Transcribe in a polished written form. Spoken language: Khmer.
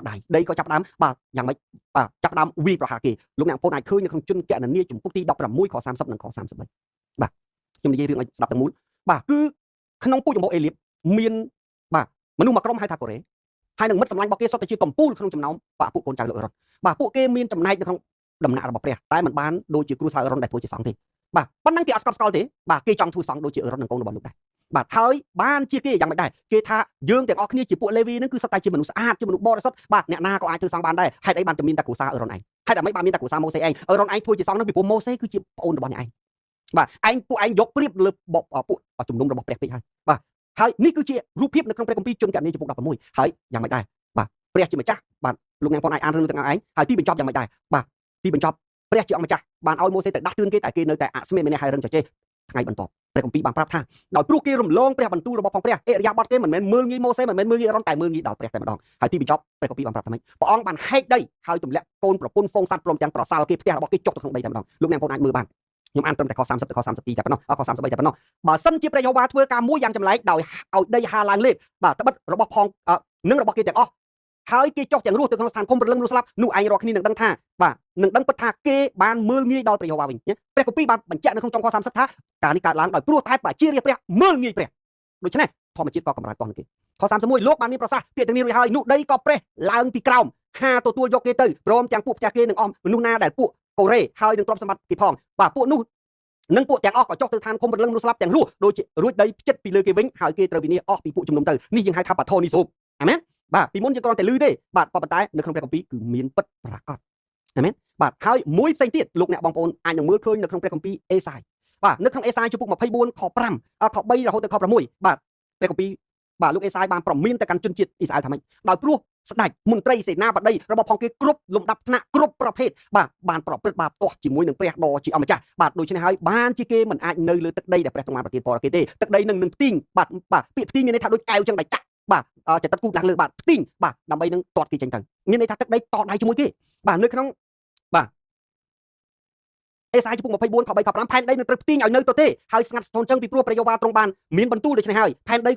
ដៃដីក៏ចាប់ដើមបាទយ៉ាងម៉េចបាទចាប់ដើមវាយប្រហារគេលោកអ្នកបងអាចឃើញនៅក្នុងជនកណនីចំពុកទី16ខ30និងខ33បាទខ្ញុំនិយាយរឿងឲ្យស្ដាប់ទាំងមូលបាទគឺក្នុងពួកចម្ពោះអេលៀបមានបាទមនុស្សមួយក្រុមហៅថាកូរ៉េហើយនឹងមិត្តសម្លាញ់របស់គេសុទ្ធតែជាកំពូលក្នុងចំណោមបាទពួកកូនចៅលោកអ៊ុរ៉ុនបាទពួកគេមានចំណែកនៅក្នុងដំណាក់របស់ព្រះតែមិនបានដូចជាគ្រូសាស្ត្រអ៊ុរ៉ុនដែលធ្វើជាសង្ឃទេបាទប៉ុណ្ណឹងគេអត់ស្កប់ស្កល់ទេបាទគេចង់ធ្វើសង្ឃដូចជាអ៊ុរ៉ុននិងកូនរបស់លោកដែរបាទហើយបានជាគេយ៉ាងម៉េចដែរគេថាយើងទាំងអស់គ្នាជាពួកលេវីហ្នឹងគឺសុទ្ធតែជាមនុស្សស្អាតជាមនុស្សបរិសុទ្ធបាទអ្នកណាក៏អាចធ្វើសង្ឃបានដែរហេតុអីបានតែមានតែគ្រូសាស្ត្រអ៊ុរ៉ុនឯងហេតុអ្វីបានមានតែគ្រូសាស្ត្រម៉ូសេឯងអ៊ុរ៉ុនឯងធ្វើជាសង្ឃហ្នឹងពីព្រោះម៉ូសេគឺជាប្អូនរបស់អ្នកឯងបាទពួកឯងយកព្រៀបលើពួកជំនុំរបស់ព្រះពេកហើយបាទហើយនេះគឺជារូបភាពនៅក្នុងព្រះគម្ពីរជនកណនីចំពុក16ហើយយ៉ាងម៉េចដែរបាទព្រះជាម្ចាស់បាទលោកអ្នកបងអាចអានរឿងទាំងអស់ឯងហើយទីបញ្ចប់យ៉ាងម៉េចដែរបាទទីបញ្ចប់ព្រះជាអង្គម្ចាស់បានឲ្យម៉ូសេទៅដាស់តឿនគេតែគេនៅតែអស្មិមេនះហើយរឹងចចេះថ្ងៃបន្ទាប់ព្រះគម្ពីរបានប្រាប់ថាដោយព្រោះគេរំលងព្រះបន្ទូលរបស់ផងព្រះអិរិយាបថគេមិនមែនមើលងាយម៉ូសេមិនមែនមើលងាយអ៊ុរ៉ុនតែមើលងាយដល់ព្រះតែម្ដងហើយទីបញ្ចប់ព្រះគម្ពីរបានប្រាប់ថាម៉េចព្រះអង្គបានហែកដីហើយទម្លាក់កូនប្រពន្ធហ្វូងសត្វព្រមទាំងប្រសាលគេផ្ទះរបស់គេចុះទៅក្នុងដីតែម្ដងលោកអ្នកបងអាចមើលបានខ្ញុំអានត្រឹមតែខ30ទៅខ32តែប៉ុណ្ណោះខ33តែប៉ុណ្ណោះបើសិនជាព្រះយេហូវ៉ាធ្វើការមួយយ៉ាងចម្លែកដោយឲ្យដីហាឡើងលេបបាទត្បិតរបស់ផងនឹងរបស់គេទាំងអស់ហើយគេចុះទាំងរស់ទៅក្នុងស្ថានភូមិព្រលឹងនោះស្លាប់នោះឯងរាល់គ្នានឹងដឹងថាបាទនឹងដឹងពិតថាគេបានមើលងាយដល់ព្រះយេហូវ៉ាវិញព្រះគម្ពីរបានបញ្ជាក់នៅក្នុងចុងខ30ថាការនេះកើតឡើងដោយព្រោះតែប្រជារាស្ត្រព្រះមើលងាយព្រះដូច្នេះធម្មជាតិក៏កម្រើកគាត់គេខ31លោកបានមានប្រសាសន៍ពាក្យទាំងនេះរួចហើយនោះដីក៏ប្រេះឡើងពីក្រោមហាទទួលយកគេទៅព្រមទាំងពួកផ្ទះគេនឹងអស់មនុស្សណាដែលពួកកូរ៉េហើយនឹងទ្រព្យសម្បត្តិគេផងបាទពួកនោះនឹងពួកទាំងអស់ក៏ចុះទៅឋានឃុំព្រលឹងនោះស្លាប់ទាំងរស់ដូចជារួចដីផ្ចិតពីលើគេវិញហើយគេត្រូវវិនិច្ឆ័យអស់ពីពួកជំនុំទៅនេះយើងហៅថាបាថូនីសូបអាមែនបាទពីមុនយើងគ្រាន់តែឮទេបាទប៉ុន្តែនៅក្នុងព្រះគម្ពីរគឺមានពិតប្រាកដអាមែនបាទហើយមួយផ្សេងទៀតលោកអ្នកបងប្អូនអាចនឹងមើលឃើញនៅក្នុងព្រះគម្ពីរអេសាយបាទនៅក្នុងអេសាយជំពូក24ខ5ខ3រហូតដល់ខ6បាទព្រះគម្ពីរបាទលោកអេសាយបានប្រមានទៅកាន់ជនជាតិអ៊ីស្រាអែលថាម៉េចដោយព្រោះស្ដេចមន្ត្រីសេនាបតីរបស់ផងគេគ្រប់លំដាប់ថ្នាក់គ្រប់ប្រភេទបាទបានប្រព្រឹត្តបាបទាស់ជាមួយនឹងព្រះដ៏ជាអម្ចាស់បាទដូច្នេះហើយបានជាគេមិនអាចនៅលើទឹកដីដែលព្រះទ្រង់បានប្រទានពរគេទេទឹកដីនឹងផ្ទីងបាទពាក្យផ្ទីងមានន័យថាដូចកែវចឹងដែលចាក់បាទចទឹកគូឡើងលើបាទផ្ទីងបាទដើម្បីនឹងទាត់គេចេញទៅមានន័យថាទឹកដីតដៃជាមួយគេបាទនៅក្នុងបាទអេសាយជំពូក24ខ3ខ5ផែនដីនឹងត្រូវផ្ទីងឲ្យនៅទៅទេហើយស្ងាត់ស្ថនចឹងពីព្រោះព្រះយេហូវ៉ាទ្រង់បានមានបន្ទូលដូច្នេះហើយផែនដី